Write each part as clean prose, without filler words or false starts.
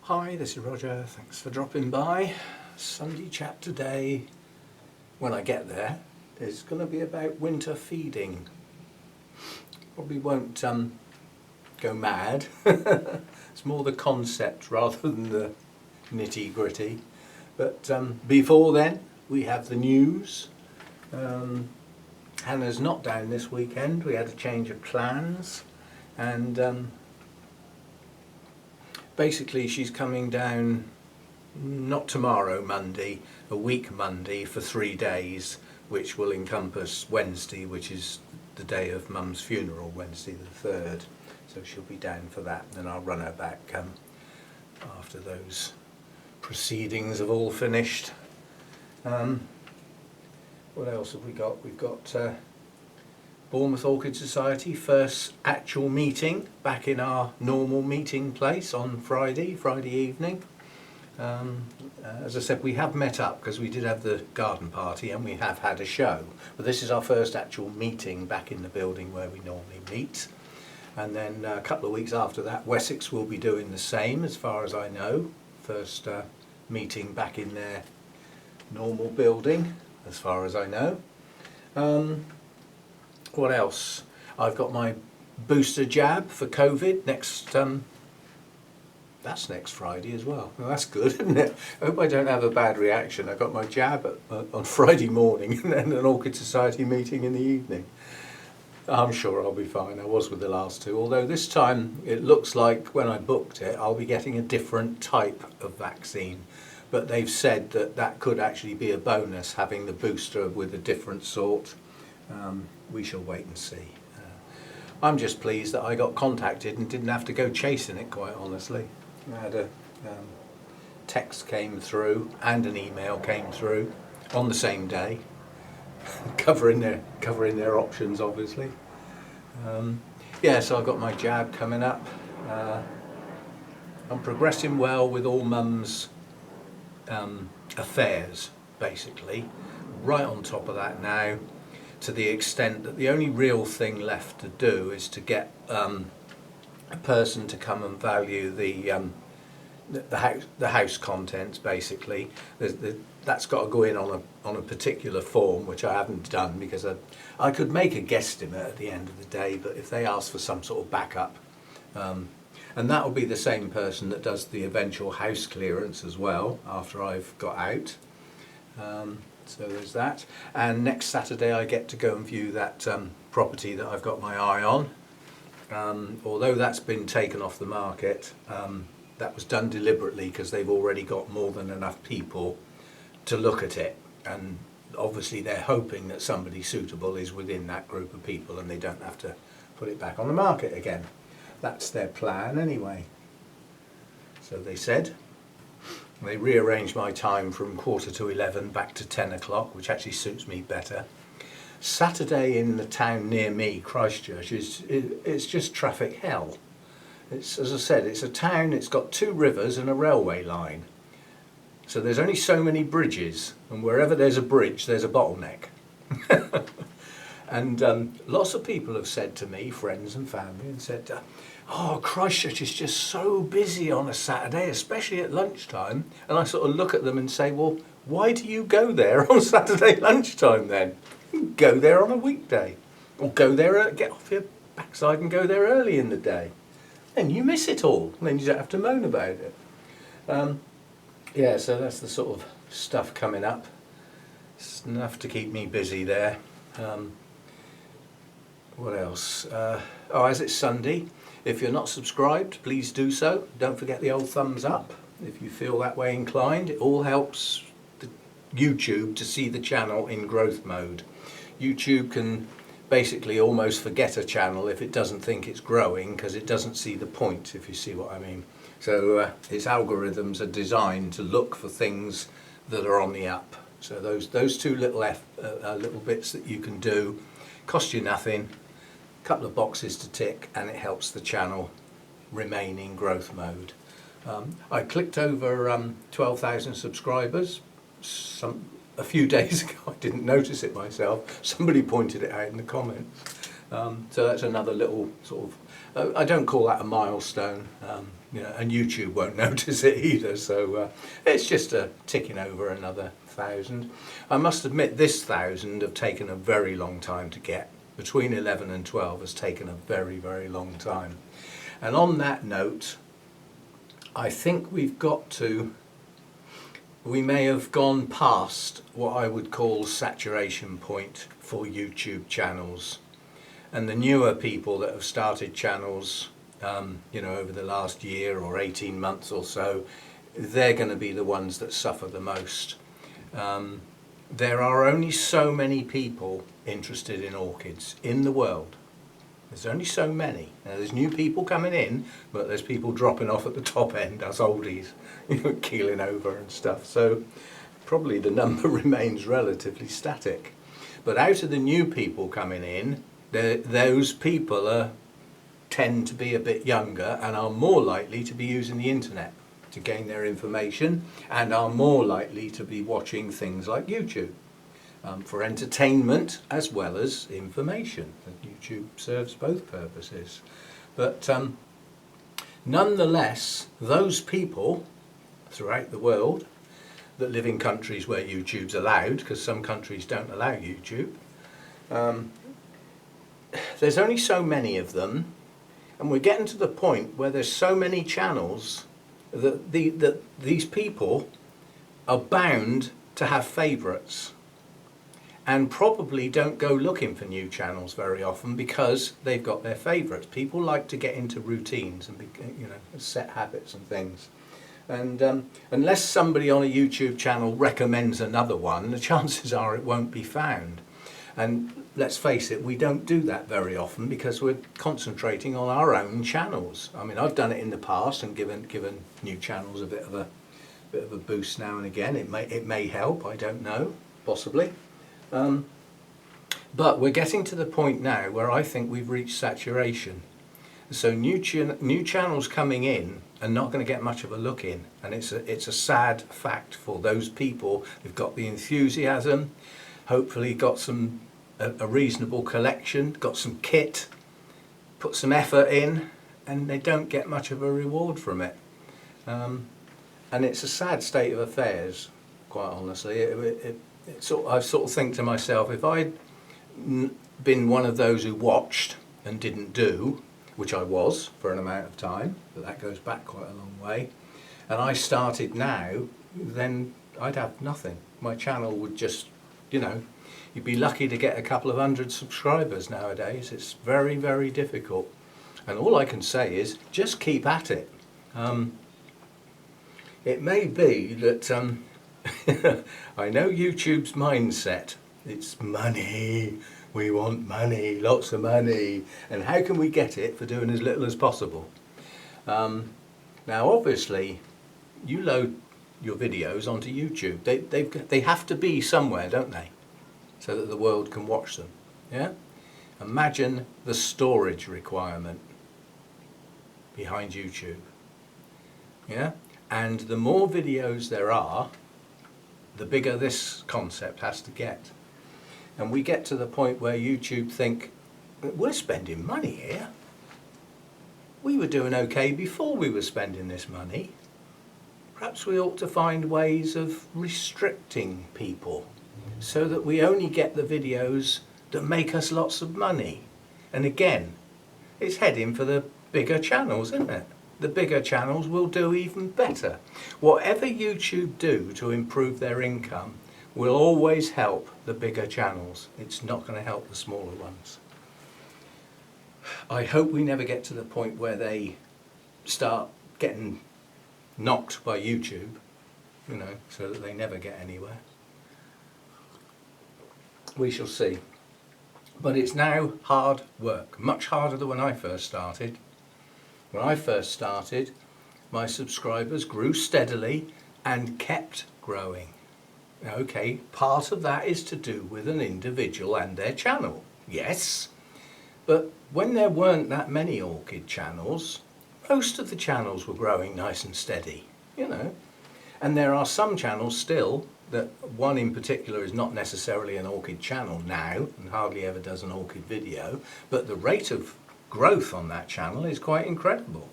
Hi, this is Roger. Thanks for dropping by. Sunday chat today, when I get there, is going to be about winter feeding. Probably won't go mad. It's more the concept rather than the nitty gritty. But before then, we have the news. Hannah's not down this weekend. We had a change of plans, and basically she's coming down not tomorrow, Monday, a week Monday for 3 days, which will encompass Wednesday, which is the day of Mum's funeral, Wednesday the 3rd. So she'll be down for that, and then I'll run her back after those proceedings have all finished. What else have we got? We've got Bournemouth Orchid Society first actual meeting back in our normal meeting place on Friday evening. As I said, we have met up because we did have the garden party and we have had a show, but this is our first actual meeting back in the building where we normally meet. And then a couple of weeks after that, Wessex will be doing the same, as far as I know. First meeting back in their normal building, as far as I know. What else? I've got my booster jab for COVID next. That's next Friday as well. Well, that's good, isn't it? I hope I don't have a bad reaction. I got my jab on Friday morning and then an Orchid Society meeting in the evening. I'm sure I'll be fine. I was with the last two, although this time it looks like when I booked it I'll be getting a different type of vaccine. But they've said that that could actually be a bonus, having the booster with a different sort. We shall wait and see. I'm just pleased that I got contacted and didn't have to go chasing it, quite honestly. I had a text came through and an email came through on the same day, covering their options, obviously. Yeah, so I've got my jab coming up. I'm progressing well with all Mum's affairs, basically. Right on top of that now, to the extent that the only real thing left to do is to get a person to come and value the house contents, basically. That's got to go in on a particular form, which I haven't done because I could make a guesstimate at the end of the day, but if they ask for some sort of backup, and that will be the same person that does the eventual house clearance as well after I've got out. So there's that. And next Saturday I get to go and view that property that I've got my eye on. Although that's been taken off the market, that was done deliberately because they've already got more than enough people to look at it. And obviously they're hoping that somebody suitable is within that group of people and they don't have to put it back on the market again. That's their plan anyway. So they said. They rearranged my time from 11:15 back to 10 o'clock, which actually suits me better. Saturday in the town near me, Christchurch, it's just traffic hell. It's, as I said, it's a town, it's got 2 rivers and a railway line. So there's only so many bridges, and wherever there's a bridge, there's a bottleneck. And lots of people have said to me, friends and family, and said, oh, Christchurch is just so busy on a Saturday, especially at lunchtime. And I sort of look at them and say, well, why do you go there on Saturday lunchtime then? Go there on a weekday. Or go there, get off your backside and go there early in the day. Then you miss it all. Then you don't have to moan about it. Yeah, so that's the sort of stuff coming up. It's enough to keep me busy there. What else? Oh, as it's Sunday, if you're not subscribed, please do so. Don't forget the old thumbs up if you feel that way inclined. It all helps the YouTube to see the channel in growth mode. YouTube can basically almost forget a channel if it doesn't think it's growing because it doesn't see the point, if you see what I mean. So its algorithms are designed to look for things that are on the up. So those two little bits that you can do cost you nothing. Couple of boxes to tick and it helps the channel remain in growth mode. I clicked over 12,000 subscribers a few days ago. I didn't notice it myself. Somebody pointed it out in the comments. So that's another little sort of, I don't call that a milestone, and YouTube won't notice it either, so it's just ticking over another 1,000. I must admit this 1,000 have taken a very long time to get. Between 11 and 12 has taken a very, very long time. And on that note, I think we may have gone past what I would call saturation point for YouTube channels. And the newer people that have started channels, over the last year or 18 months or so, they're going to be the ones that suffer the most. There are only so many people interested in orchids in the world. There's only so many. Now, there's new people coming in, but there's people dropping off at the top end, us oldies, keeling over and stuff. So probably the number remains relatively static. But out of the new people coming in, those people tend to be a bit younger and are more likely to be using the internet to gain their information, and are more likely to be watching things like YouTube for entertainment as well as information. And YouTube serves both purposes. But nonetheless, those people throughout the world that live in countries where YouTube's allowed, because some countries don't allow YouTube, there's only so many of them, and we're getting to the point where there's so many channels that these people are bound to have favourites, and probably don't go looking for new channels very often because they've got their favourites. People like to get into routines and set habits and things. And unless somebody on a YouTube channel recommends another one, the chances are it won't be found. And let's face it, we don't do that very often because we're concentrating on our own channels. I mean, I've done it in the past and given new channels a bit of a boost now and again. It may help, I don't know, possibly. But we're getting to the point now where I think we've reached saturation. So new channels coming in are not going to get much of a look in, and it's a sad fact for those people who've got the enthusiasm, hopefully got a reasonable collection, got some kit, put some effort in, and they don't get much of a reward from it. And it's a sad state of affairs, quite honestly. I sort of think to myself, if I'd been one of those who watched and didn't do, which I was for an amount of time, but that goes back quite a long way, and I started now, then I'd have nothing. My channel would just, you'd be lucky to get a couple of hundred subscribers nowadays. It's very, very difficult. And all I can say is just keep at it. It may be that I know YouTube's mindset. It's money. We want money, lots of money. And how can we get it for doing as little as possible? Now, obviously, you load your videos onto YouTube. They have to be somewhere, don't they? So that the world can watch them. Yeah? Imagine the storage requirement behind YouTube. Yeah? And the more videos there are, the bigger this concept has to get. And we get to the point where YouTube think, we're spending money here. We were doing okay before we were spending this money. Perhaps we ought to find ways of restricting people so that we only get the videos that make us lots of money. And again, it's heading for the bigger channels, isn't it? The bigger channels will do even better. Whatever YouTube do to improve their income will always help the bigger channels. It's not going to help the smaller ones. I hope we never get to the point where they start getting knocked by YouTube, so that they never get anywhere. We shall see. But it's now hard work, much harder than when I first started. When I first started, my subscribers grew steadily and kept growing. Okay, part of that is to do with an individual and their channel, yes. But when there weren't that many orchid channels, most of the channels were growing nice and steady, And there are some channels still that one in particular is not necessarily an orchid channel now and hardly ever does an orchid video, but the rate of growth on that channel is quite incredible.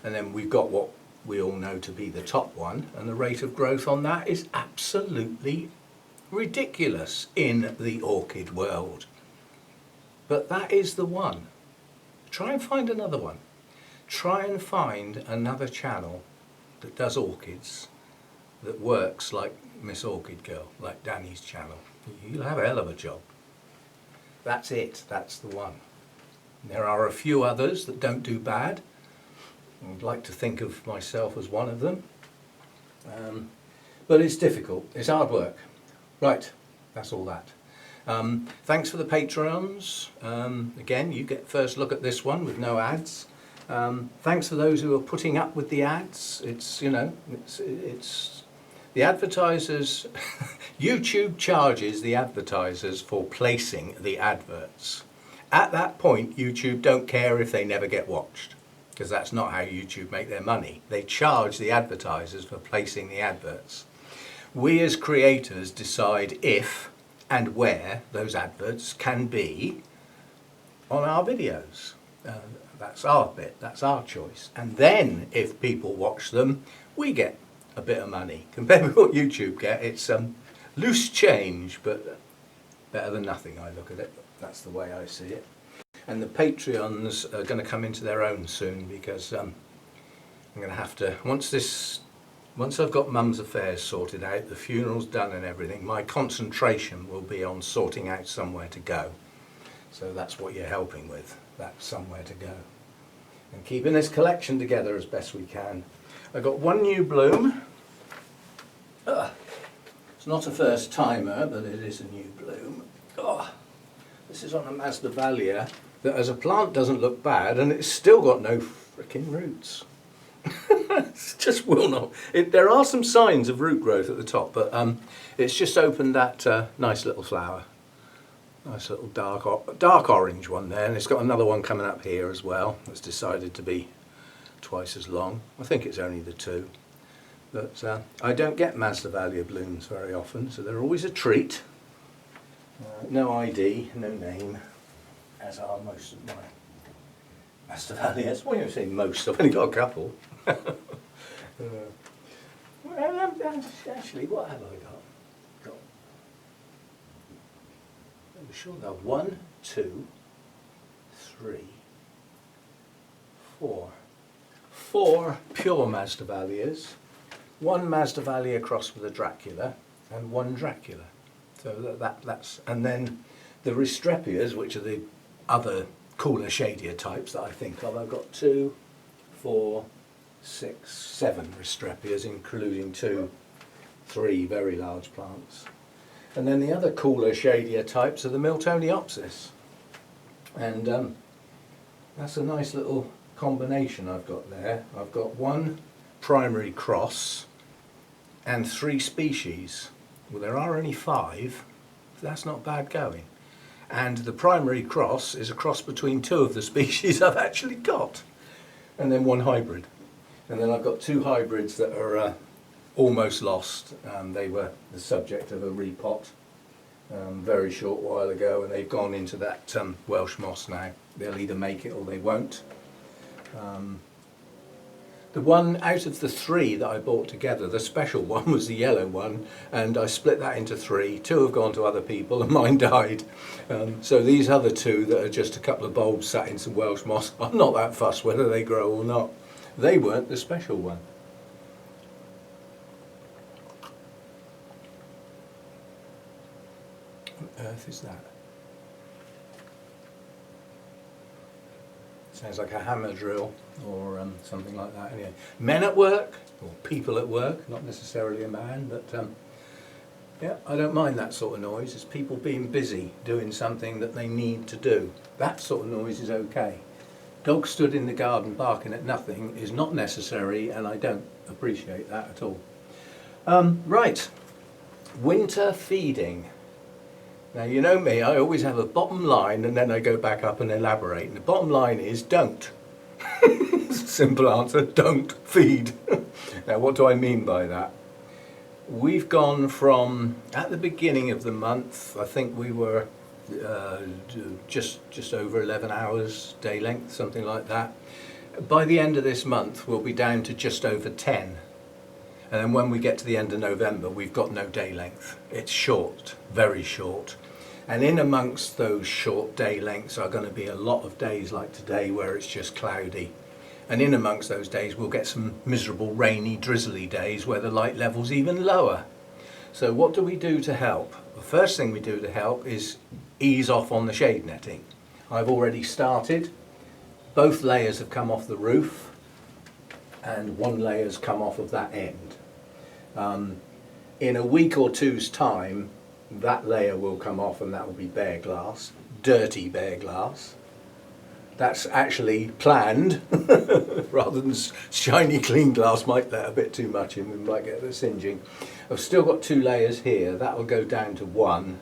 And then we've got what we all know to be the top one, and the rate of growth on that is absolutely ridiculous in the orchid world. But that is the one. Try and find another one. Try and find another channel that does orchids that works like Miss Orchid Girl, like Danny's channel. You'll have a hell of a job. That's it, that's the one. There are a few others that don't do bad. I'd like to think of myself as one of them. But it's difficult, it's hard work. Right, that's all that. Thanks for the Patreons. Again, you get first look at this one with no ads. Thanks for those who are putting up with the ads. It's, you know, it's the advertisers. YouTube charges the advertisers for placing the adverts. At that point, YouTube don't care if they never get watched, because that's not how YouTube make their money. They charge the advertisers for placing the adverts. We as creators decide if and where those adverts can be on our videos. That's our bit, that's our choice. And then if people watch them, we get a bit of money. Compared with what YouTube get, it's loose change, but better than nothing, I look at it. That's the way I see it. And the Patreons are going to come into their own soon, because I'm going to have to, once I've got Mum's affairs sorted out, the funeral's done and everything, my concentration will be on sorting out somewhere to go. So that's what you're helping with, that's somewhere to go. And keeping this collection together as best we can. I've got one new bloom. It's not a first timer, but it is a new bloom. This is on a Masdevallia that as a plant doesn't look bad, and it's still got no frickin' roots. It just will not. There are some signs of root growth at the top, but it's just opened that nice little flower. Nice little dark orange one there, and it's got another one coming up here as well. It's decided to be twice as long. I think it's only the two. But I don't get Masdevallia blooms very often, so they're always a treat. No ID, no name, as are most of my Masdevallias. Well, you say most, I've only got a couple. Actually, what have I got? I'm sure there are 1, 2, 3, 4. 4 pure Masdevallias, 1 Masdevallia crossed with a Dracula, and 1 Dracula. So that's, and then the Restrepias, which are the other cooler, shadier types that I think of. I've got 2, 4, 6, 7 Restrepias, including 2, 3 very large plants. And then the other cooler, shadier types are the Miltoniopsis. And that's a nice little combination I've got there. I've got 1 primary cross and 3 species. Well, there are only 5, that's not bad going. And the primary cross is a cross between 2 of the species I've actually got. And then 1 hybrid. And then I've got 2 hybrids that are almost lost. They were the subject of a repot very short while ago, and they've gone into that Welsh moss now. They'll either make it or they won't. The one out of the 3 that I bought together, the special one was the yellow one, and I split that into 3. 2 have gone to other people and mine died. So these other 2 that are just a couple of bulbs sat in some Welsh moss, I'm not that fussed whether they grow or not. They weren't the special one. What on earth is that? Sounds like a hammer drill or something like that. Anyway, men at work, or people at work, not necessarily a man, but yeah, I don't mind that sort of noise. It's people being busy doing something that they need to do. That sort of noise is okay. Dog stood in the garden barking at nothing is not necessary, and I don't appreciate that at all. Right, winter feeding. Now, you know me, I always have a bottom line and then I go back up and elaborate. And the bottom line is don't. Simple answer, don't feed. Now, what do I mean by that? We've gone from, at the beginning of the month, I think we were just over 11 hours day length, something like that. By the end of this month, we'll be down to just over 10. And then when we get to the end of November, we've got no day length. It's short, very short. And in amongst those short day lengths are going to be a lot of days like today where it's just cloudy. And in amongst those days, we'll get some miserable, rainy, drizzly days where the light level's even lower. So what do we do to help? The first thing we do to help is ease off on the shade netting. I've already started. Both layers have come off the roof and one layer's come off of that end. In a week or two's time, that layer will come off and that will be bare glass, dirty bare glass. That's actually planned, rather than shiny clean glass might let a bit too much in, we might get a bit singeing. I've still got 2 layers here, that will go down to 1,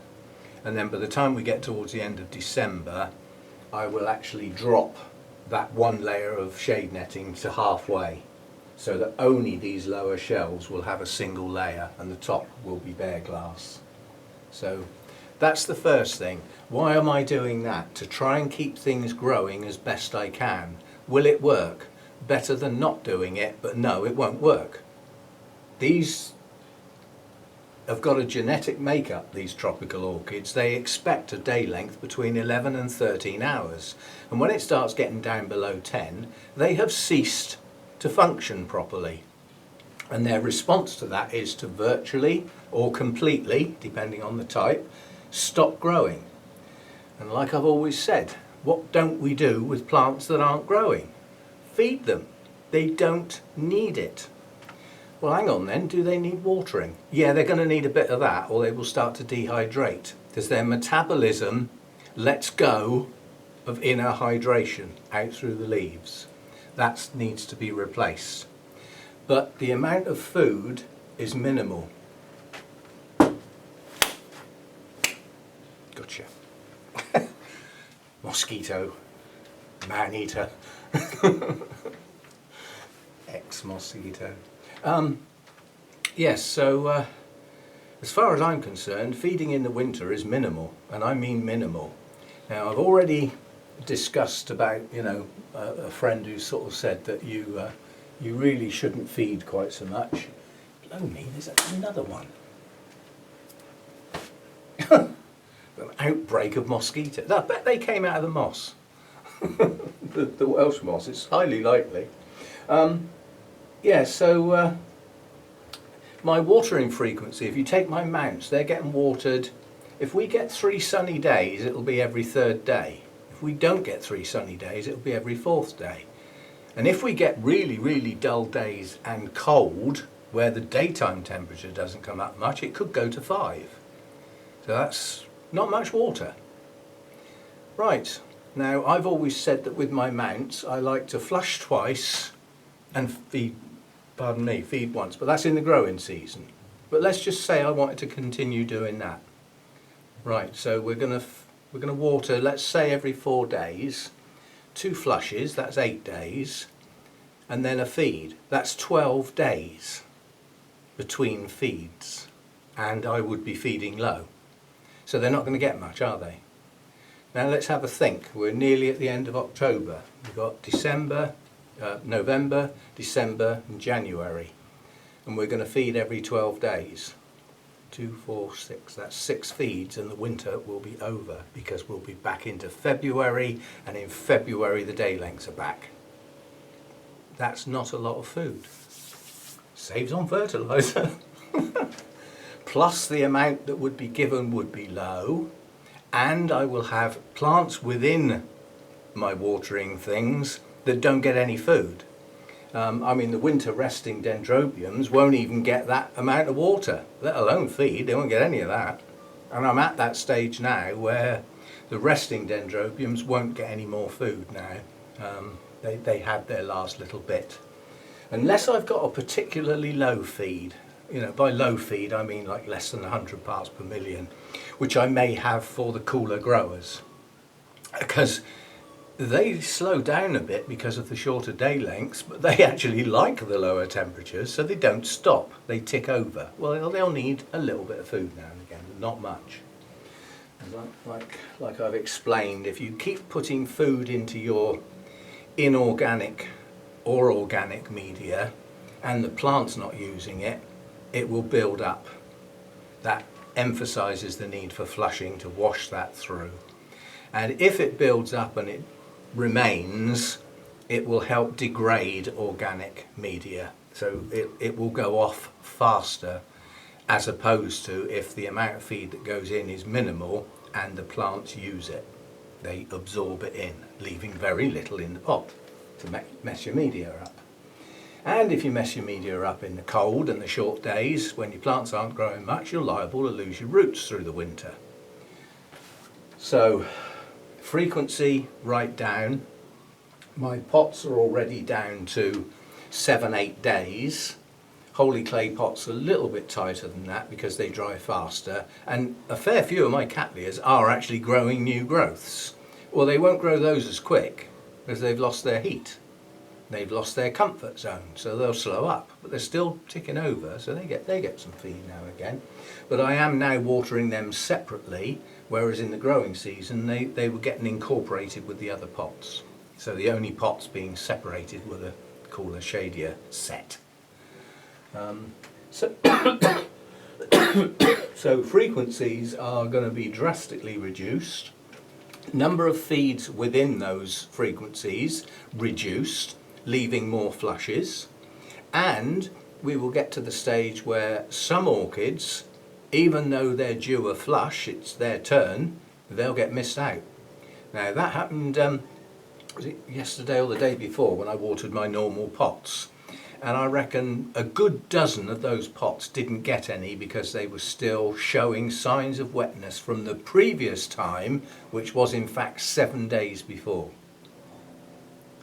and then by the time we get towards the end of December, I will actually drop that 1 layer of shade netting to halfway, so that only these lower shelves will have a single layer and the top will be bare glass. So that's the first thing. Why am I doing that? To try and keep things growing as best I can. Will it work? Better than not doing it, but no, it won't work. These have got a genetic makeup, these tropical orchids. They expect a day length between 11 and 13 hours. And when it starts getting down below 10, they have ceased to function properly. And their response to that is to virtually or completely, depending on the type, stop growing. And like I've always said, what don't we do with plants that aren't growing? Feed them. They don't need it. Well, hang on then, do they need watering? Yeah, they're going to need a bit of that, or they will start to dehydrate, because their metabolism lets go of inner hydration out through the leaves. That needs to be replaced. But the amount of food is minimal. Gotcha. Mosquito. Man-eater. Ex-mosquito. Yes, so as far as I'm concerned, feeding in the winter is minimal, and I mean minimal. Now, I've already discussed about, a friend who sort of said that you really shouldn't feed quite so much. Blow me, there's another one. An outbreak of mosquitoes. I bet they came out of the moss. the Welsh moss, it's highly likely. So my watering frequency, if you take my mounts, they're getting watered. If we get 3 sunny days, it'll be every 3rd day. If we don't get 3 sunny days, it'll be every 4th day. And if we get really, really dull days and cold, where the daytime temperature doesn't come up much, it could go to 5. So that's not much water. Right, now I've always said that with my mounts, I like to flush twice and feed once, but that's in the growing season. But let's just say I wanted to continue doing that. Right, so we're going to water, let's say every 4 days, 2 flushes, that's 8 days, and then a feed. That's 12 days between feeds, and I would be feeding low. So they're not going to get much, are they? Now let's have a think. We're nearly at the end of October. We've got November, December and January, and we're going to feed every 12 days. 2, 4, 6, that's 6 feeds, and the winter will be over, because we'll be back into February, and in February the day lengths are back. That's not a lot of food. Saves on fertiliser. Plus the amount that would be given would be low, and I will have plants within my watering things that don't get any food. The winter resting dendrobiums won't even get that amount of water, let alone feed. They won't get any of that. And I'm at that stage now where the resting dendrobiums won't get any more food now. They had their last little bit. Unless I've got a particularly low feed, by low feed I mean like less than 100 parts per million, which I may have for the cooler growers. Because They slow down a bit because of the shorter day lengths, but they actually like the lower temperatures, so they don't stop. They tick over. Well, they'll need a little bit of food now and again, but not much. And like I've explained, if you keep putting food into your inorganic or organic media and the plant's not using it, it will build up. That emphasises the need for flushing to wash that through. And if it builds up and it remains, it will help degrade organic media. So it will go off faster, as opposed to if the amount of feed that goes in is minimal and the plants use it. They absorb it in, leaving very little in the pot to mess your media up. And if you mess your media up in the cold and the short days, when your plants aren't growing much, you're liable to lose your roots through the winter. So, frequency right down. My pots are already down to 7-8 days. Holy clay pots are a little bit tighter than that because they dry faster, and a fair few of my cattleyas are actually growing new growths. Well, they won't grow those as quick because they've lost their heat. They've lost their comfort zone, so they'll slow up, but they're still ticking over, so they get some feed now and again. But I am now watering them separately, whereas in the growing season they were getting incorporated with the other pots. So the only pots being separated were the cooler, shadier set. So frequencies are going to be drastically reduced. Number of feeds within those frequencies reduced, leaving more flushes, and we will get to the stage where some orchids, even though they're due a flush, it's their turn, they'll get missed out. Now that happened was it yesterday or the day before when I watered my normal pots, and I reckon a good dozen of those pots didn't get any because they were still showing signs of wetness from the previous time, which was in fact 7 days before.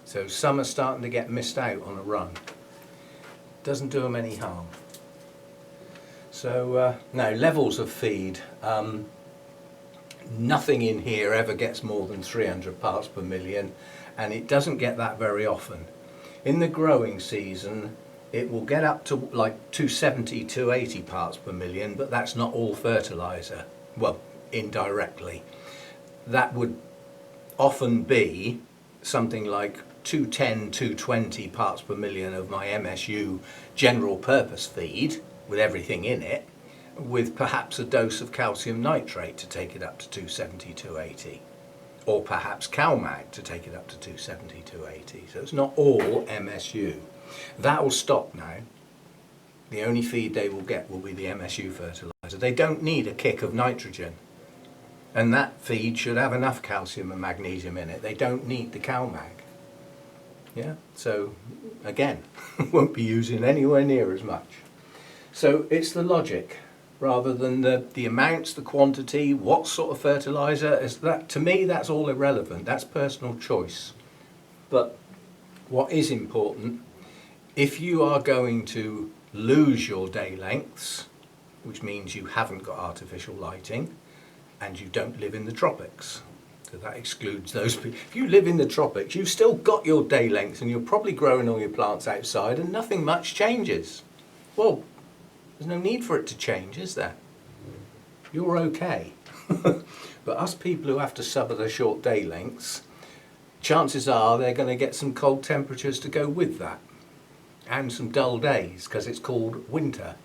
So some are starting to get missed out on a run. Doesn't do them any harm. So now levels of feed. Nothing in here ever gets more than 300 parts per million, and it doesn't get that very often. In the growing season it will get up to like 270, 280 parts per million, but that's not all fertiliser. Well, indirectly. That would often be something like 210, 220 parts per million of my MSU general purpose feed, with everything in it, with perhaps a dose of calcium nitrate to take it up to 270, 280. Or perhaps CalMag to take it up to 270, 280. So it's not all MSU. That will stop now. The only feed they will get will be the MSU fertiliser. They don't need a kick of nitrogen. And that feed should have enough calcium and magnesium in it. They don't need the CalMag. Yeah, so again, won't be using anywhere near as much. So it's the logic rather than the amounts, the quantity, what sort of fertiliser. Is that, to me, that's all irrelevant. That's personal choice. But what is important, if you are going to lose your day lengths, which means you haven't got artificial lighting and you don't live in the tropics, so that excludes those people. If you live in the tropics, you've still got your day lengths and you're probably growing all your plants outside and nothing much changes. Well, there's no need for it to change, is there? You're okay. But us people who have to suffer the short day lengths, chances are they're going to get some cold temperatures to go with that. And some dull days, because it's called winter.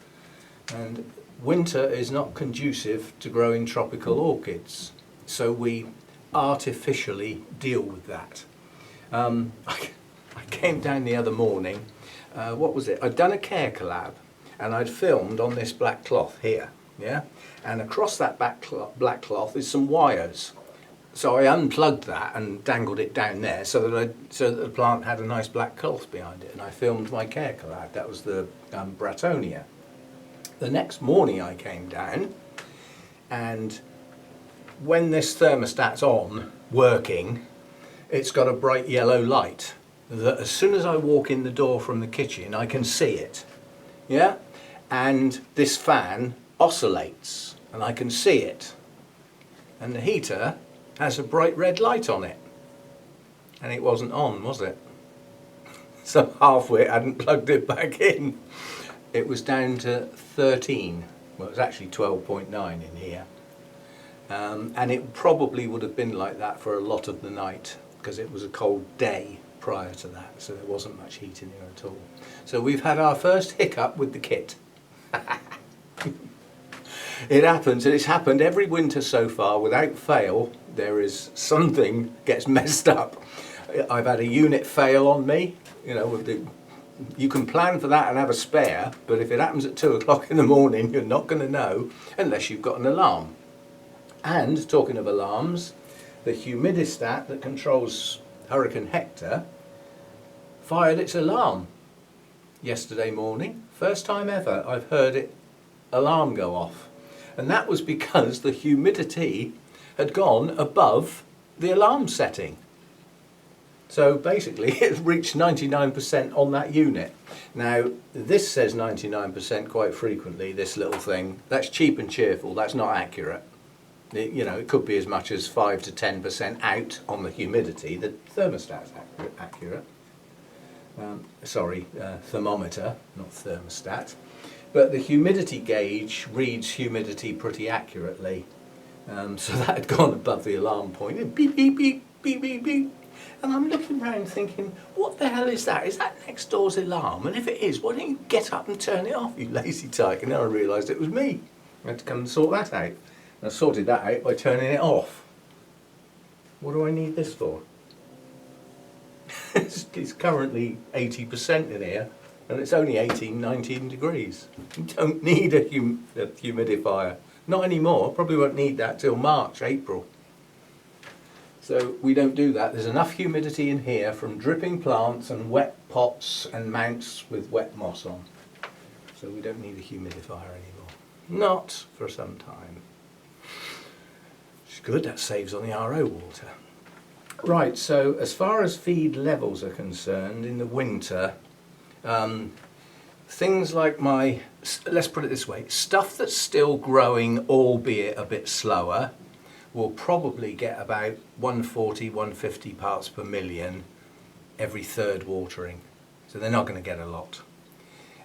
And winter is not conducive to growing tropical orchids. So we artificially deal with that. I came down the other morning, what was it? I'd done a care collab and I'd filmed on this black cloth here, yeah? And across that black cloth is some wires. So I unplugged that and dangled it down there so that the plant had a nice black cloth behind it, and I filmed my care collab. That was the Bratonia. The next morning I came down, and when this thermostat's on, working, it's got a bright yellow light that as soon as I walk in the door from the kitchen I can see it, yeah? And this fan oscillates and I can see it, and the heater has a bright red light on it. and it wasn't on, was it? So halfway I hadn't plugged it back in. It was down to 13. Well, it was actually 12.9 in here. And it probably would have been like that for a lot of the night because it was a cold day prior to that, so there wasn't much heat in here at all. So we've had our first hiccup with the kit. It happens, and it's happened every winter so far without fail. There is something gets messed up. I've had a unit fail on me. You know, you can plan for that and have a spare, but if it happens at 2 o'clock in the morning, you're not going to know unless you've got an alarm. And talking of alarms, the humidistat that controls Hurricane Hector fired its alarm yesterday morning. First time ever I've heard it alarm go off. And that was because the humidity had gone above the alarm setting. So basically it reached 99% on that unit. Now this says 99% quite frequently, this little thing. That's cheap and cheerful, that's not accurate. It could be as much as 5 to 10% out on the humidity. The thermostat's accurate. Thermometer, not thermostat. But the humidity gauge reads humidity pretty accurately. So that had gone above the alarm point. Beep, beep, beep, beep, beep, beep. And I'm looking around thinking, what the hell is that? Is that next door's alarm? And if it is, why don't you get up and turn it off, you lazy tyke? And then I realised it was me. I had to come and sort that out. I sorted that out by turning it off. What do I need this for? It's currently 80% in here, and it's only 18, 19 degrees. You don't need a humidifier. Not anymore. Probably won't need that till March, April. So we don't do that. There's enough humidity in here from dripping plants and wet pots and mounts with wet moss on. So we don't need a humidifier anymore. Not for some time. It's good, that saves on the RO water. Right, so as far as feed levels are concerned in the winter, things like let's put it this way, stuff that's still growing, albeit a bit slower, will probably get about 140, 150 parts per million every third watering. So they're not going to get a lot.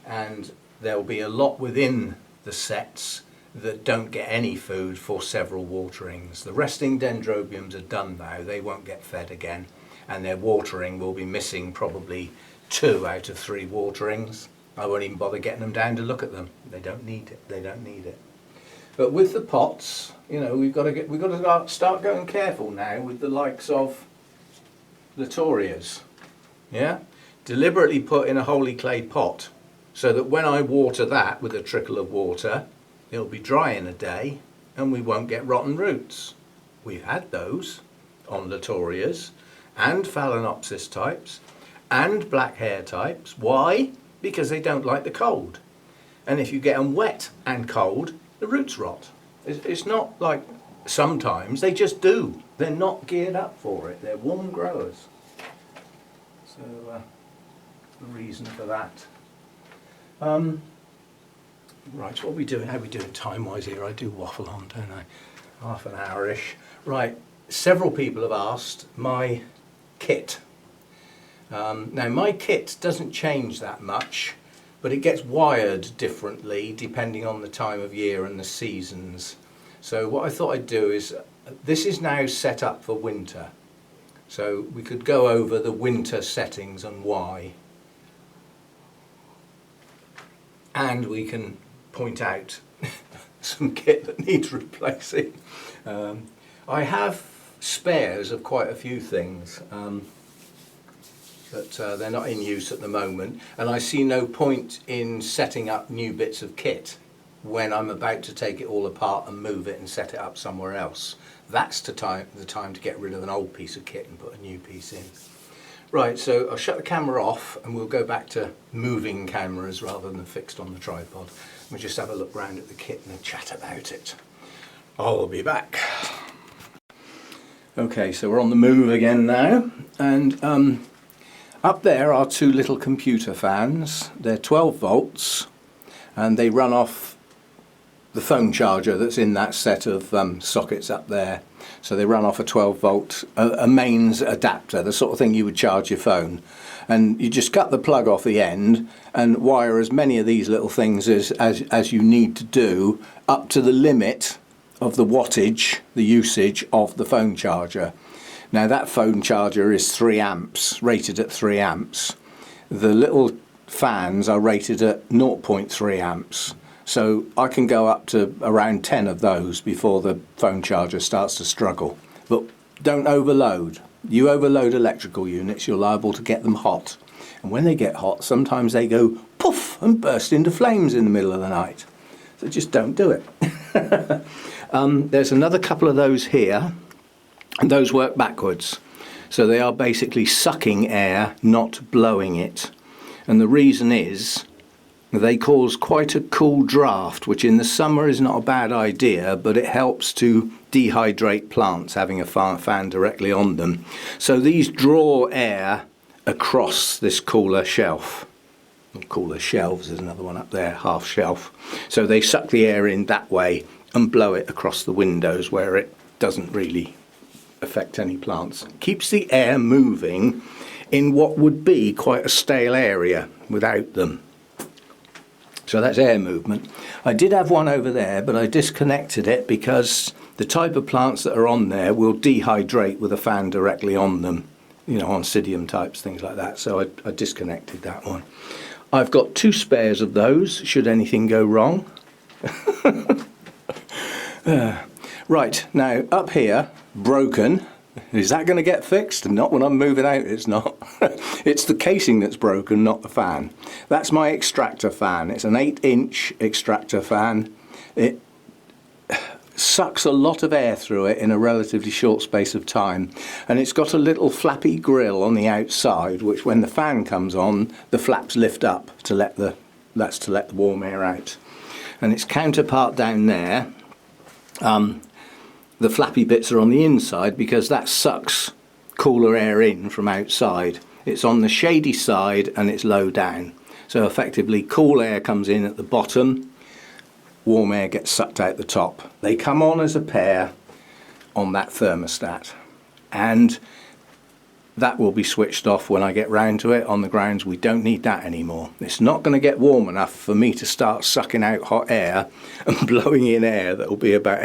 And there'll be a lot within the sets that don't get any food for several waterings. The resting dendrobiums are done now, they won't get fed again, and their watering will be missing probably 2 out of 3 waterings. I won't even bother getting them down to look at them. They don't need it. They don't need it. But with the pots, we've got to start going careful now with the likes of Latorias. Yeah, deliberately put in a holy clay pot so that when I water that with a trickle of water, it'll be dry in a day and we won't get rotten roots. We've had those on Latorias and Phalaenopsis types and black hair types. Why? Because they don't like the cold. And if you get them wet and cold, the roots rot. It's not like sometimes, they just do. They're not geared up for it. They're warm growers. So the reason for that. Right, so what are we doing? How are we doing time-wise here? I do waffle on, don't I? Half an hour-ish. Right, several people have asked my kit. Now, my kit doesn't change that much, but it gets wired differently depending on the time of year and the seasons. So what I thought I'd do is, this is now set up for winter. So we could go over the winter settings and why. And we can point out some kit that needs replacing. I have spares of quite a few things, but they're not in use at the moment, and I see no point in setting up new bits of kit when I'm about to take it all apart and move it and set it up somewhere else. That's the time to get rid of an old piece of kit and put a new piece in. Right, so I'll shut the camera off and we'll go back to moving cameras rather than fixed on the tripod. We'll just have a look round at the kit and chat about it. I'll be back. Okay, so we're on the move again now, and up there are 2 little computer fans. They're 12 volts and they run off the phone charger that's in that set of sockets up there. So they run off a 12 volt, a mains adapter, the sort of thing you would charge your phone. And you just cut the plug off the end and wire as many of these little things as you need to do up to the limit of the wattage, the usage of the phone charger. Now that phone charger is 3 amps, rated at 3 amps. The little fans are rated at 0.3 amps. So I can go up to around 10 of those before the phone charger starts to struggle. But don't overload. You overload electrical units, you're liable to get them hot. And when they get hot, sometimes they go poof and burst into flames in the middle of the night. So just don't do it. There's another couple of those here, and those work backwards. So they are basically sucking air, not blowing it. And the reason is they cause quite a cool draft, which in the summer is not a bad idea, but it helps to dehydrate plants having a fan directly on them. So these draw air across this cooler shelf. Cooler shelves, there's another one up there, half shelf. So they suck the air in that way and blow it across the windows where it doesn't really affect any plants. Keeps the air moving in what would be quite a stale area without them. So that's air movement. I did have one over there, but I disconnected it because the type of plants that are on there will dehydrate with a fan directly on them, you know, oncidium types, things like that. So I disconnected that one. I've got 2 spares of those, should anything go wrong. Right, now up here, broken. Is that going to get fixed? Not when I'm moving out, it's not. It's the casing that's broken, not the fan. That's my extractor fan. It's an 8-inch extractor fan. It sucks a lot of air through it in a relatively short space of time. And it's got a little flappy grill on the outside, which when the fan comes on, the flaps lift up to let the warm air out. And its counterpart down there, the flappy bits are on the inside because that sucks cooler air in from outside. It's on the shady side and it's low down. So effectively cool air comes in at the bottom, warm air gets sucked out the top. They come on as a pair on that thermostat, and that will be switched off when I get round to it on the grounds we don't need that anymore. It's not going to get warm enough for me to start sucking out hot air and blowing in air that will be about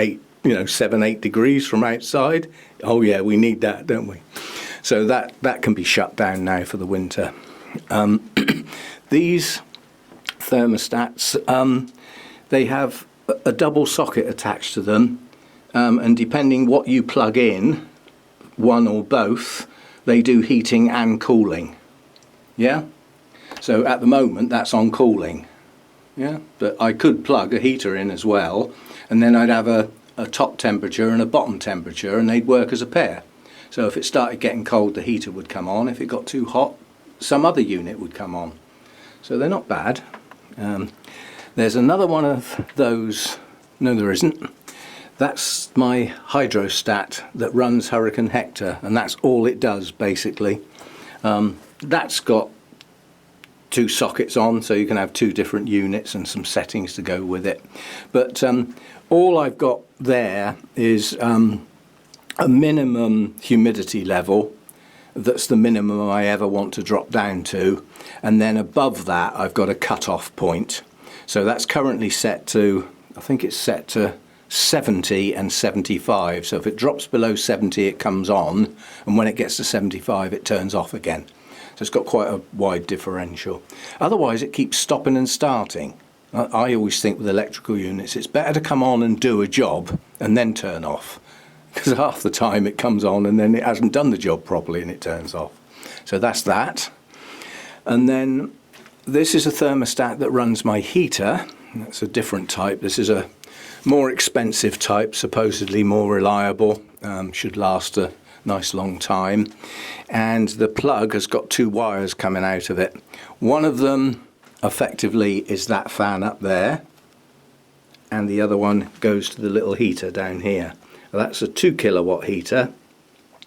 7, 8 degrees from outside. Oh yeah, we need that, don't we? So that can be shut down now for the winter. These thermostats, they have a double socket attached to them, and depending what you plug in, one or both, they do heating and cooling. Yeah? So at the moment that's on cooling. Yeah? But I could plug a heater in as well, and then I'd have a top temperature and a bottom temperature, and they'd work as a pair. So if it started getting cold, the heater would come on. If it got too hot, some other unit would come on. So they're not bad. There's another one of those. No, there isn't. That's my hydrostat that runs Hurricane Hector, and that's all it does basically. That's got 2 sockets on, so you can have 2 different units and some settings to go with it. But all I've got there is a minimum humidity level. That's the minimum I ever want to drop down to, and then above that I've got a cut-off point. So that's currently set to, I think it's set to 70 and 75. So if it drops below 70 it comes on, and when it gets to 75 it turns off again. So it's got quite a wide differential. Otherwise it keeps stopping and starting. I always think with electrical units it's better to come on and do a job and then turn off, because half the time it comes on and then it hasn't done the job properly and it turns off. So that's that. And then this is a thermostat that runs my heater. That's a different type. This is a more expensive type, supposedly more reliable, should last a nice long time. And the plug has got 2 wires coming out of it. One of them effectively is that fan up there, and the other one goes to the little heater down here. That's a 2 kilowatt heater.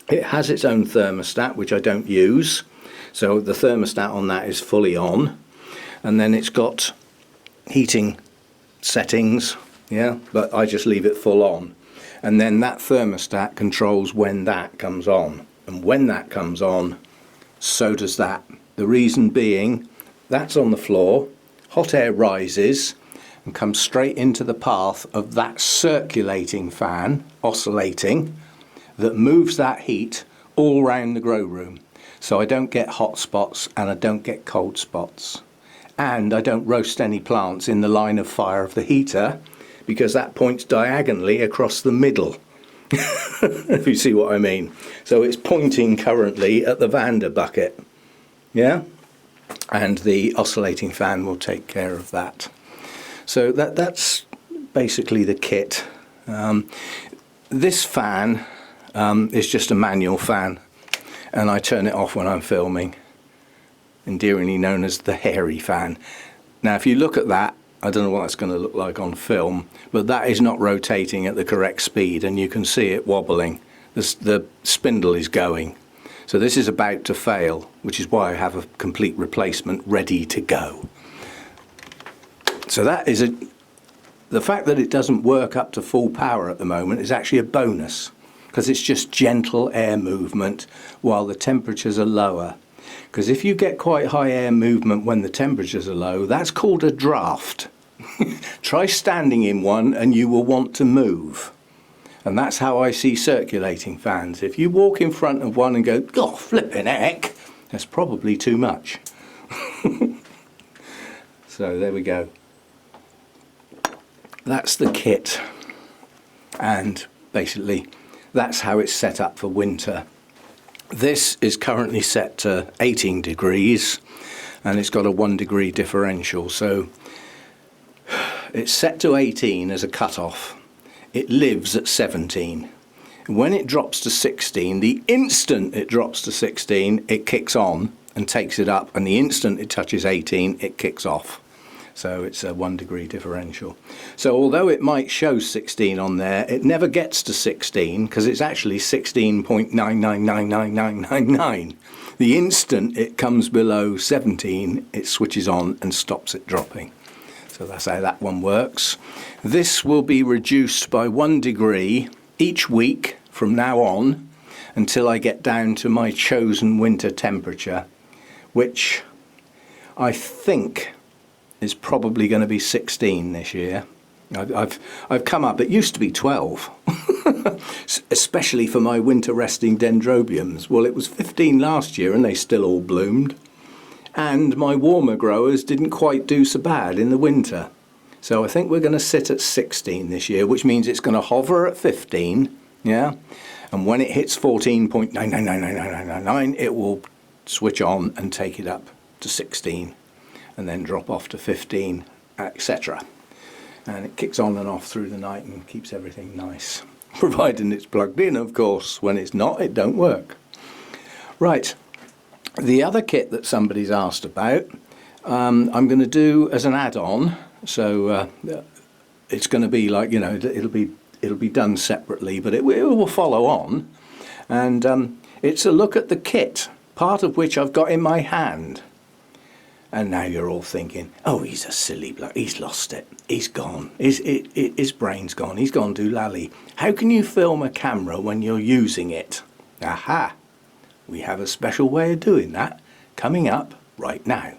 It has its own thermostat, which I don't use, so the thermostat on that is fully on, and then it's got heating settings, yeah, but I just leave it full on. and then that thermostat controls when that comes on, and when that comes on, so does that. The reason being, that's on the floor, hot air rises and comes straight into the path of that circulating fan, oscillating, that moves that heat all round the grow room. So I don't get hot spots and I don't get cold spots. And I don't roast any plants in the line of fire of the heater, because that points diagonally across the middle. If you see what I mean. So it's pointing currently at the Vander bucket. Yeah? And the oscillating fan will take care of that. So that's basically the kit. This fan is just a manual fan, and I turn it off when I'm filming, endearingly known as the hairy fan. Now if you look at that, I don't know what that's going to look like on film, but that is not rotating at the correct speed, and you can see it wobbling. The spindle is going. So this is about to fail, which is why I have a complete replacement ready to go. So that is the fact that it doesn't work up to full power at the moment is actually a bonus, because it's just gentle air movement while the temperatures are lower. Because if you get quite high air movement when the temperatures are low, that's called a draft. Try standing in one and you will want to move. And that's how I see circulating fans. If you walk in front of one and go, "Oh, flipping heck," that's probably too much. So there we go. That's the kit. And basically, that's how it's set up for winter. This is currently set to 18 degrees, and it's got a 1 degree differential. So it's set to 18 as a cut-off. It lives at 17. When it drops to 16, the instant it drops to 16, it kicks on and takes it up, and the instant it touches 18, it kicks off. So it's a 1 degree differential. So although it might show 16 on there, it never gets to 16, because it's actually 16.999999. The instant it comes below 17, it switches on and stops it dropping. So that's how that one works. This will be reduced by 1 degree each week from now on, until I get down to my chosen winter temperature, which I think is probably going to be 16 this year. I've come up, it used to be 12, especially for my winter resting dendrobiums. Well, it was 15 last year and they still all bloomed. And my warmer growers didn't quite do so bad in the winter. So I think we're going to sit at 16 this year, which means it's going to hover at 15, yeah? And when it hits 14.99999999, it will switch on and take it up to 16. And then drop off to 15, etc. And it kicks on and off through the night and keeps everything nice. Providing it's plugged in, of course. When it's not, it don't work. Right, the other kit that somebody's asked about, I'm going to do as an add-on. So it's going to be like, you know, it'll be done separately, but it will follow on. And it's a look at the kit, part of which I've got in my hand. And now you're all thinking, oh, he's a silly bloke, he's lost it, he's gone, his brain's gone, he's gone doolally. How can you film a camera when you're using it? Aha! We have a special way of doing that coming up right now.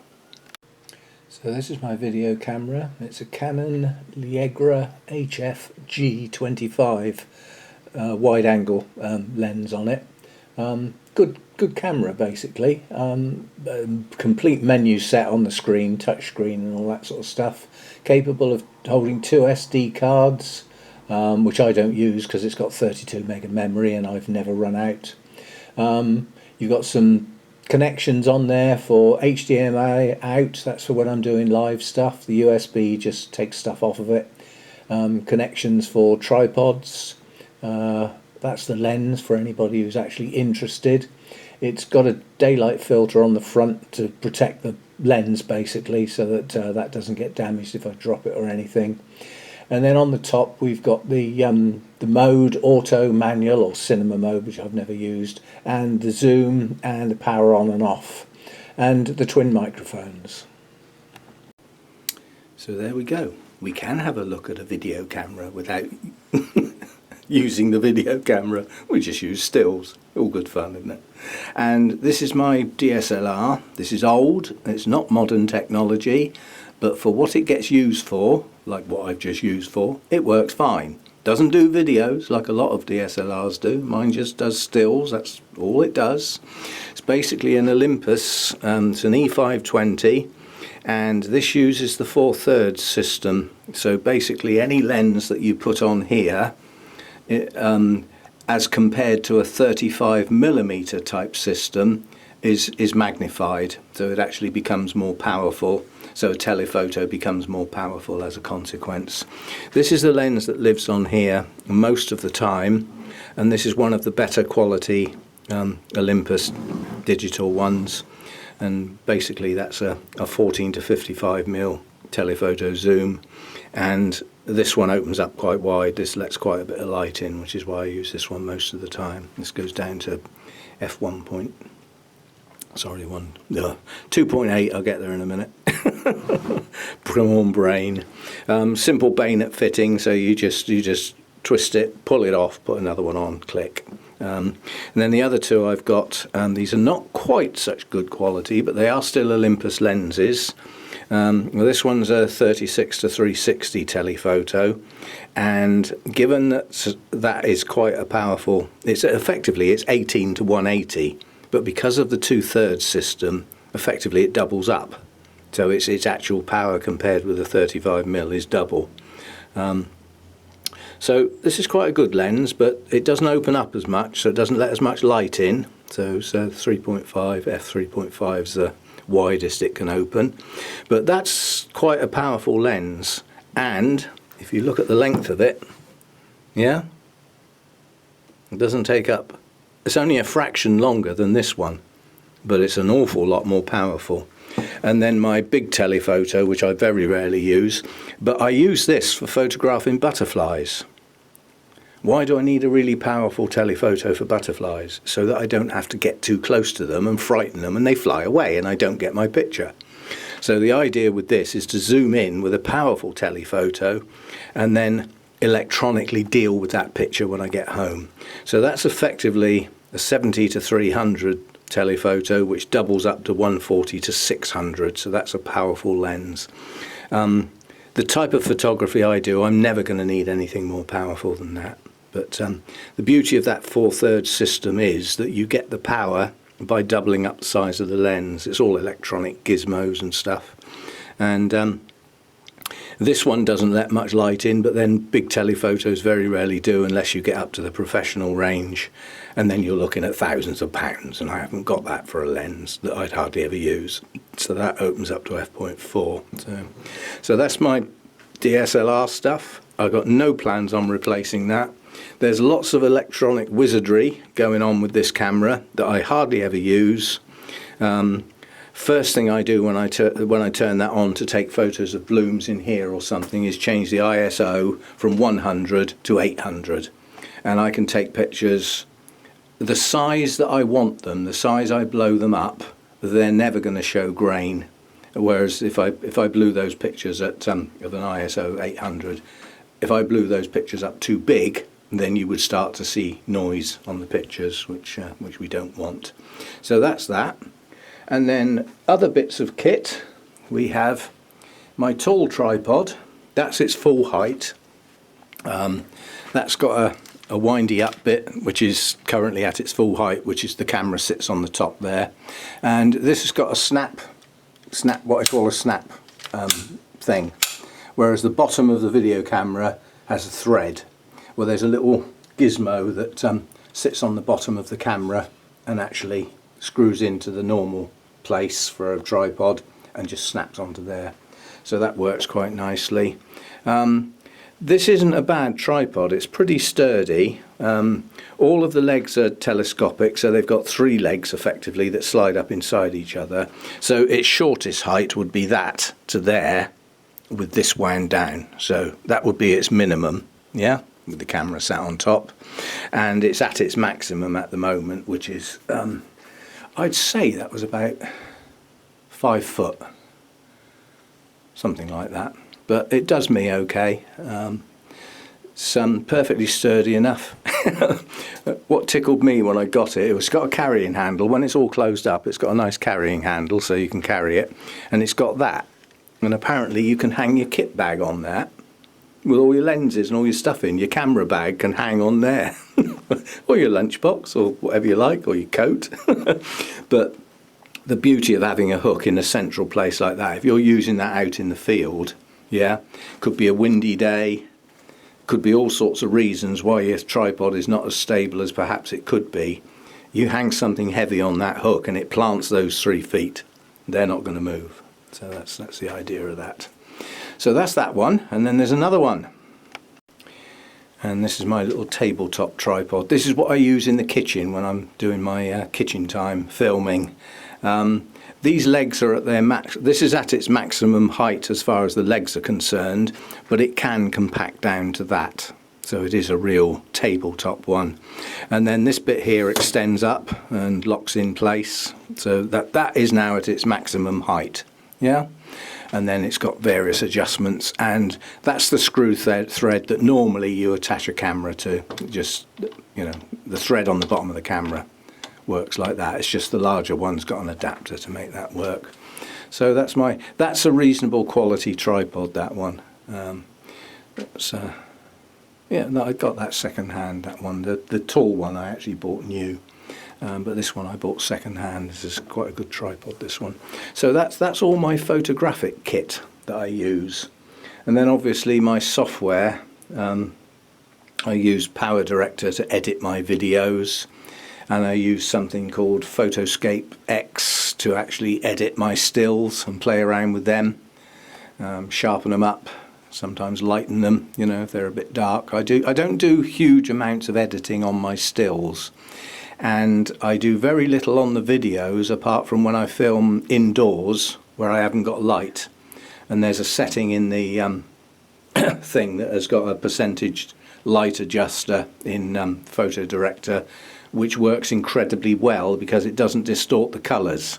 So this is my video camera. It's a Canon Liegra HF G25 wide angle lens on it. Good camera basically. Complete menu set on the screen, touch screen and all that sort of stuff. Capable of holding 2 SD cards, which I don't use because it's got 32 mega memory and I've never run out. You've got some connections on there for HDMI out, that's for when I'm doing live stuff. The USB just takes stuff off of it. Connections for tripods. That's the lens for anybody who's actually interested. It's got a daylight filter on the front to protect the lens basically, so that that doesn't get damaged if I drop it or anything. And then on the top we've got the mode, auto, manual or cinema mode, which I've never used, and the zoom and the power on and off, and the twin microphones. So there we go. We can have a look at a video camera without using the video camera. We just use stills. All good fun, isn't it? And this is my DSLR. This is old. It's not modern technology, but for what it gets used for, like what I've just used for, it works fine. Doesn't do videos like a lot of DSLRs do. Mine just does stills. That's all it does. It's basically an Olympus. It's an E520, and this uses the 4/3 system. So basically any lens that you put on here, as compared to a 35mm type system, is magnified. So it actually becomes more powerful. So a telephoto becomes more powerful as a consequence. This is the lens that lives on here most of the time, and this is one of the better quality Olympus digital ones. And basically that's a 14 to 55mm telephoto zoom, and this one opens up quite wide. This lets quite a bit of light in, which is why I use this one most of the time. This goes down to f1 point. Sorry, 2.8. I'll get there in a minute. Prawn brain. Simple bayonet fitting, so you just twist it, pull it off, put another one on, click. And then the other two I've got, these are not quite such good quality, but they are still Olympus lenses. Well, this one's a 36 to 360 telephoto, and given that that is quite a powerful, it's 18 to 180. But because of the 2/3 system, effectively it doubles up. So its actual power compared with the 35mm is double. So this is quite a good lens, but it doesn't open up as much, so it doesn't let as much light in. So 3.5, f3.5 is the widest it can open. But that's quite a powerful lens. And if you look at the length of it, yeah, it doesn't take up. It's only a fraction longer than this one, but it's an awful lot more powerful. And then my big telephoto, which I very rarely use, but I use this for photographing butterflies. Why do I need a really powerful telephoto for butterflies? So that I don't have to get too close to them and frighten them and they fly away and I don't get my picture. So the idea with this is to zoom in with a powerful telephoto and then electronically deal with that picture when I get home. So that's effectively a 70 to 300 telephoto, which doubles up to 140 to 600. So that's a powerful lens. The type of photography I do, I'm never going to need anything more powerful than that. But the beauty of that 4/3 system is that you get the power by doubling up the size of the lens. It's all electronic gizmos and stuff. And this one doesn't let much light in, but then big telephotos very rarely do unless you get up to the professional range, and then you're looking at thousands of pounds, and I haven't got that for a lens that I'd hardly ever use. So that opens up to f.4. So that's my DSLR stuff. I've got no plans on replacing that. There's lots of electronic wizardry going on with this camera that I hardly ever use. First thing I do when I turn that on to take photos of blooms in here or something is change the ISO from 100 to 800, and I can take pictures the size that I want them, the size I blow them up. They're never going to show grain, whereas if I blew those pictures at of an ISO 800, if I blew those pictures up too big, then you would start to see noise on the pictures, which we don't want. So that's that. And then other bits of kit, we have my tall tripod. That's its full height. That's got a windy up bit, which is currently at its full height, which is the camera sits on the top there. And this has got a snap, what I call a snap thing. Whereas the bottom of the video camera has a thread. Well, there's a little gizmo that sits on the bottom of the camera and actually screws into the normal place for a tripod and just snaps onto there. So that works quite nicely. This isn't a bad tripod, it's pretty sturdy. All of the legs are telescopic, so they've got 3 legs effectively that slide up inside each other. So its shortest height would be that to there with this wound down. So that would be its minimum, yeah, with the camera sat on top. And it's at its maximum at the moment, which is I'd say that was about 5 foot, something like that. But it does me okay. It's perfectly sturdy enough. What tickled me when I got it, it's got a carrying handle. When it's all closed up, it's got a nice carrying handle so you can carry it. And it's got that. And apparently you can hang your kit bag on that with all your lenses and all your stuff in. Your camera bag can hang on there. Or your lunchbox or whatever you like, or your coat. But the beauty of having a hook in a central place like that, if you're using that out in the field, yeah, could be a windy day, could be all sorts of reasons why your tripod is not as stable as perhaps it could be. You hang something heavy on that hook and it plants those 3 feet. They're not going to move. So that's the idea of that. So that's that one. And then there's another one. And this is my little tabletop tripod. This is what I use in the kitchen when I'm doing my kitchen time filming. These legs are at their max. This is at its maximum height as far as the legs are concerned, but it can compact down to that. So it is a real tabletop one. And then this bit here extends up and locks in place. So that is now at its maximum height. Yeah. And then it's got various adjustments, and that's the screw thread that normally you attach a camera to. Just, you know, the thread on the bottom of the camera works like that. It's just the larger one's got an adapter to make that work. So that's a reasonable quality tripod, that one. Yeah, no, I got that second hand, that one. The tall one I actually bought new. But this one I bought second hand. This is quite a good tripod, this one. So that's all my photographic kit that I use. And then obviously my software, I use Power Director to edit my videos, and I use something called Photoscape X to actually edit my stills and play around with them, sharpen them up, sometimes lighten them, you know, if they're a bit dark. I don't do huge amounts of editing on my stills. And I do very little on the videos apart from when I film indoors where I haven't got light. And there's a setting in the thing that has got a percentage light adjuster in Photo Director, which works incredibly well because it doesn't distort the colours.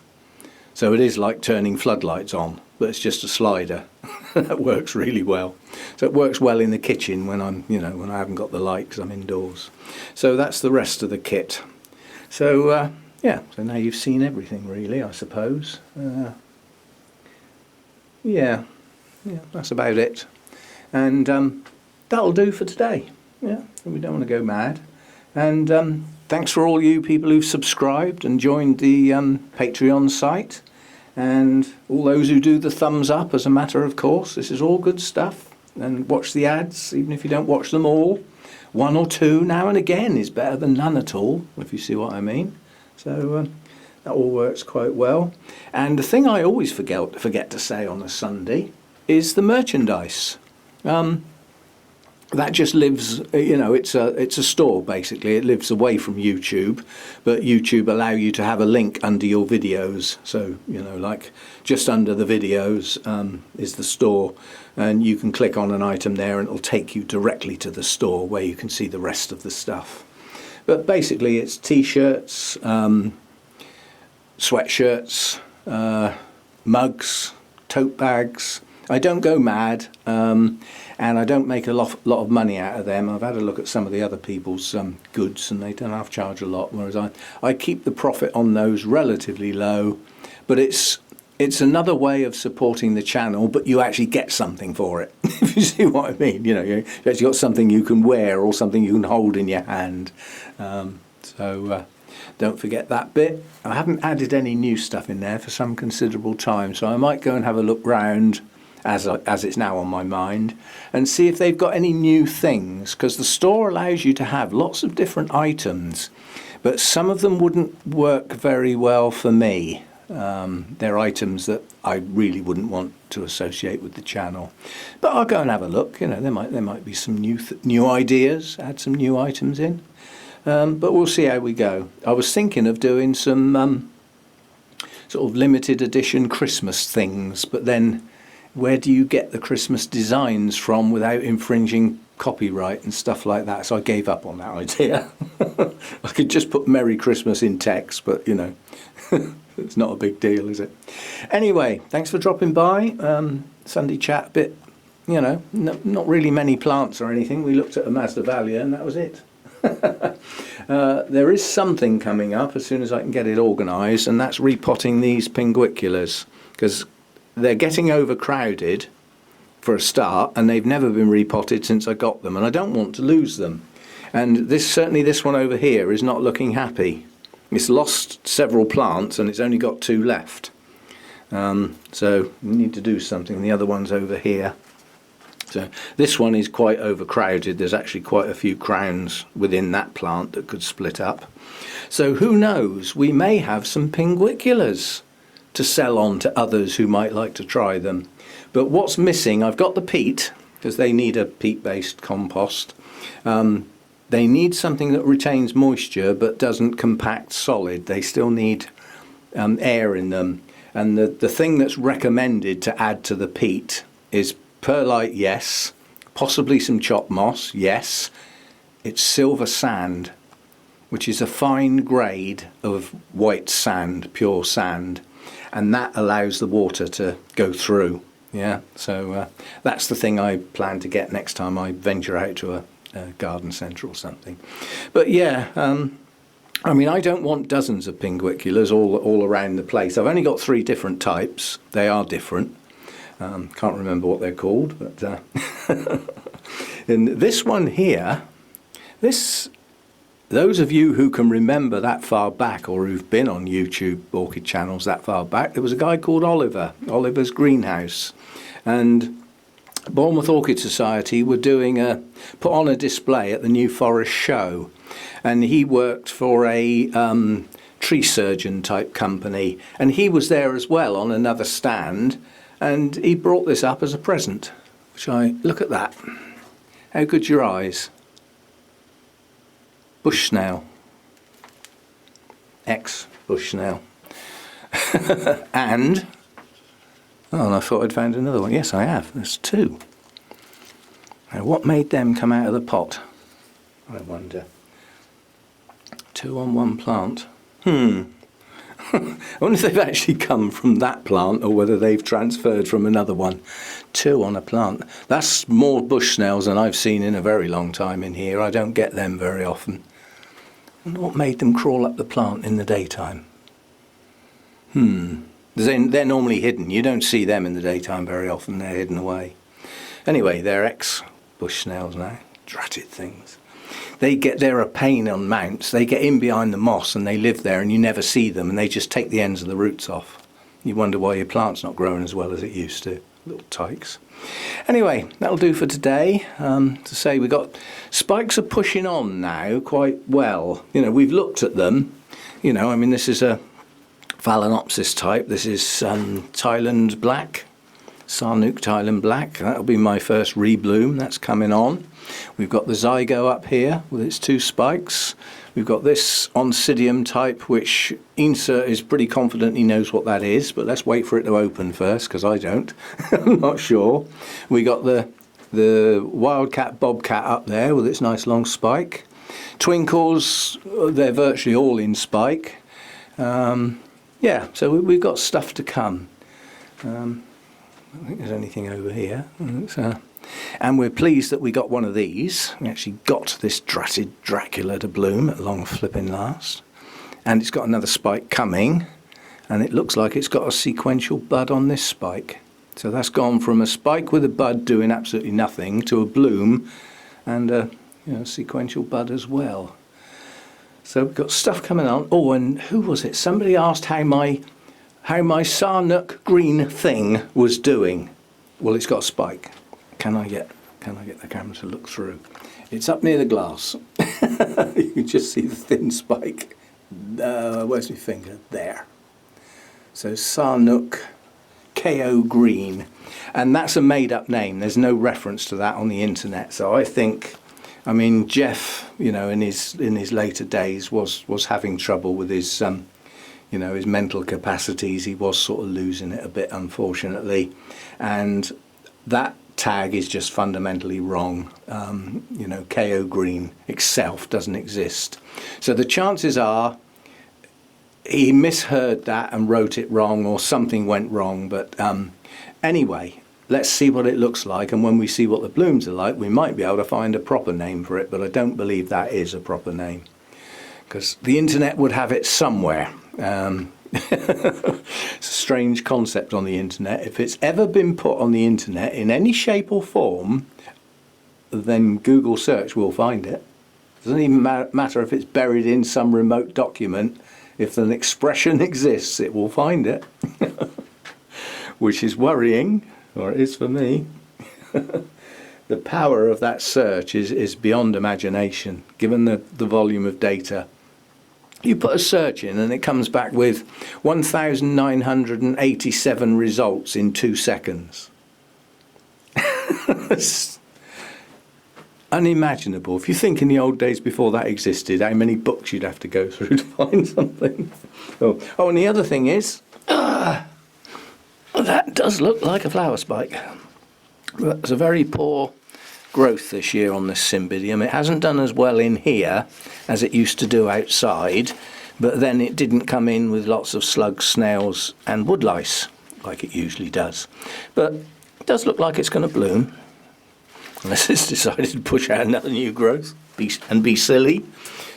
So it is like turning floodlights on, but it's just a slider. That works really well. So it works well in the kitchen when when I haven't got the light because I'm indoors. So that's the rest of the kit. So yeah, so now you've seen everything really, I suppose. Yeah, that's about it. And that'll do for today. Yeah, we don't want to go mad. And thanks for all you people who've subscribed and joined the Patreon site. And all those who do the thumbs up, as a matter of course. This is all good stuff. And watch the ads, even if you don't watch them all. 1 or 2 now and again is better than none at all, if you see what I mean. So that all works quite well. And the thing I always forget to say on a Sunday is the merchandise. That just lives, it's a store basically. It lives away from YouTube, but YouTube allow you to have a link under your videos. So, like just under the videos is the store, and you can click on an item there and it'll take you directly to the store where you can see the rest of the stuff. But basically it's t-shirts, sweatshirts, mugs, tote bags. I don't go mad, and I don't make a lot of money out of them. I've had a look at some of the other people's goods, and they don't have to charge a lot, whereas I keep the profit on those relatively low. But it's another way of supporting the channel, but you actually get something for it, if you see what I mean. You actually got something you can wear or something you can hold in your hand. So don't forget that bit. I haven't added any new stuff in there for some considerable time, so I might go and have a look round as it's now on my mind and see if they've got any new things, because the store allows you to have lots of different items, but some of them wouldn't work very well for me. They're items that I really wouldn't want to associate with the channel, but I'll go and have a look. There might be some new ideas, add some new items in, but we'll see how we go. I was thinking of doing some sort of limited edition Christmas things, but then where do you get the Christmas designs from without infringing copyright and stuff like that? So I gave up on that idea. I could just put Merry Christmas in text, but it's not a big deal, is it? Anyway, thanks for dropping by. Sunday chat, a bit not really many plants or anything. We looked at a Masdevallia and that was it. There is something coming up as soon as I can get it organised, and that's repotting these pinguiculas, because they're getting overcrowded for a start, and they've never been repotted since I got them, and I don't want to lose them. And certainly this one over here is not looking happy. It's lost several plants and it's only got 2 left. So we need to do something. The other one's over here. So this one is quite overcrowded. There's actually quite a few crowns within that plant that could split up. So who knows, we may have some pinguiculas to sell on to others who might like to try them. But what's missing, I've got the peat, because they need a peat-based compost. They need something that retains moisture but doesn't compact solid. They still need air in them. And the thing that's recommended to add to the peat is perlite, yes. Possibly some chopped moss, yes. It's silver sand, which is a fine grade of white sand, pure sand. And that allows the water to go through. Yeah, so that's the thing I plan to get next time I venture out to a garden centre or something. But yeah, I mean, I don't want dozens of pinguiculas all around the place. I've only got 3 different types. They are different. Can't remember what they're called, but and this one here, those of you who can remember that far back, or who've been on YouTube orchid channels that far back, there was a guy called Oliver's Greenhouse, and Bournemouth Orchid Society were put on a display at the New Forest show, and he worked for a tree surgeon type company, and he was there as well on another stand, and he brought this up as a present. Look at that. How good's your eyes? Bush snail. Bush snail. And I thought I'd found another one. Yes, I have. There's 2. Now, what made them come out of the pot? I wonder. 2 on 1 plant. I wonder if they've actually come from that plant or whether they've transferred from another one. 2 on a plant. That's more bush snails than I've seen in a very long time in here. I don't get them very often. I wonder what made them crawl up the plant in the daytime. They're normally hidden. You don't see them in the daytime very often. They're hidden away. Anyway, they're ex-bush snails now. Dratted things. They're a pain on mounts. They get in behind the moss and they live there and you never see them, and they just take the ends of the roots off. You wonder why your plant's not growing as well as it used to. Little tykes. Anyway, that'll do for today. To say we've got spikes are pushing on now quite well. We've looked at them. I mean, this is a Phalaenopsis type. This is Thailand Black, Sarnook Thailand Black. That'll be my first rebloom. That's coming on. We've got the Zygo up here with its 2 spikes. We've got this Oncidium type, which Insert is pretty confident he knows what that is, but let's wait for it to open first, because I don't. I'm not sure. We got the Wildcat Bobcat up there with its nice long spike. Twinkles, they're virtually all in spike. Yeah, so we've got stuff to come. I don't think there's anything over here. And we're pleased that we got one of these. We actually got this dratted Dracula to bloom at long flipping last. And it's got another spike coming. And it looks like it's got a sequential bud on this spike. So that's gone from a spike with a bud doing absolutely nothing to a bloom and a sequential bud as well. So we've got stuff coming on. Oh, and who was it? Somebody asked how my Sarnook green thing was doing. Well, it's got a spike. Can I get the camera to look through? It's up near the glass. You can just see the thin spike. Where's my finger? There. So Sarnook KO green, and that's a made-up name. There's no reference to that on the internet. So I think, Jeff, in his later days was having trouble with his his mental capacities. He was sort of losing it a bit, unfortunately, and that tag is just fundamentally wrong. KO green itself doesn't exist. So the chances are he misheard that and wrote it wrong, or something went wrong. But anyway, let's see what it looks like, and when we see what the blooms are like, we might be able to find a proper name for it, but I don't believe that is a proper name, because the internet would have it somewhere. It's a strange concept on the internet. If it's ever been put on the internet in any shape or form, then Google search will find it. It doesn't even matter if it's buried in some remote document. If an expression exists, it will find it. Which is worrying, or it is for me. The power of that search is beyond imagination, given the volume of data. You put a search in and it comes back with 1,987 results in 2 seconds. It's unimaginable. If you think in the old days before that existed, how many books you'd have to go through to find something. Oh, and the other thing is, that does look like a flower spike. It's a very poor growth this year on this Cymbidium. It hasn't done as well in here as it used to do outside, but then it didn't come in with lots of slugs, snails and woodlice like it usually does. But it does look like it's going to bloom, unless it's decided to push out another new growth and be silly,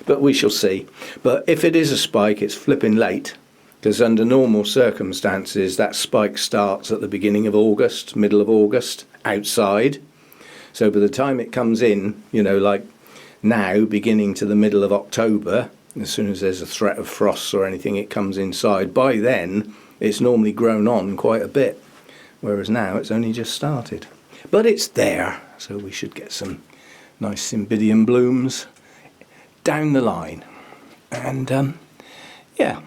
but we shall see. But if it is a spike, it's flipping late, because under normal circumstances that spike starts at the beginning of August, middle of August, outside. So by the time it comes in, you know, like now, beginning to the middle of October, as soon as there's a threat of frosts or anything, it comes inside. By then, it's normally grown on quite a bit, whereas now it's only just started. But it's there, so we should get some nice Cymbidium blooms down the line. And yeah,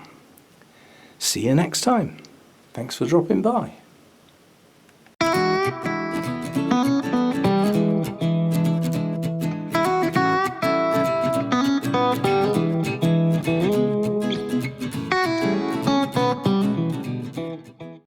see you next time. Thanks for dropping by.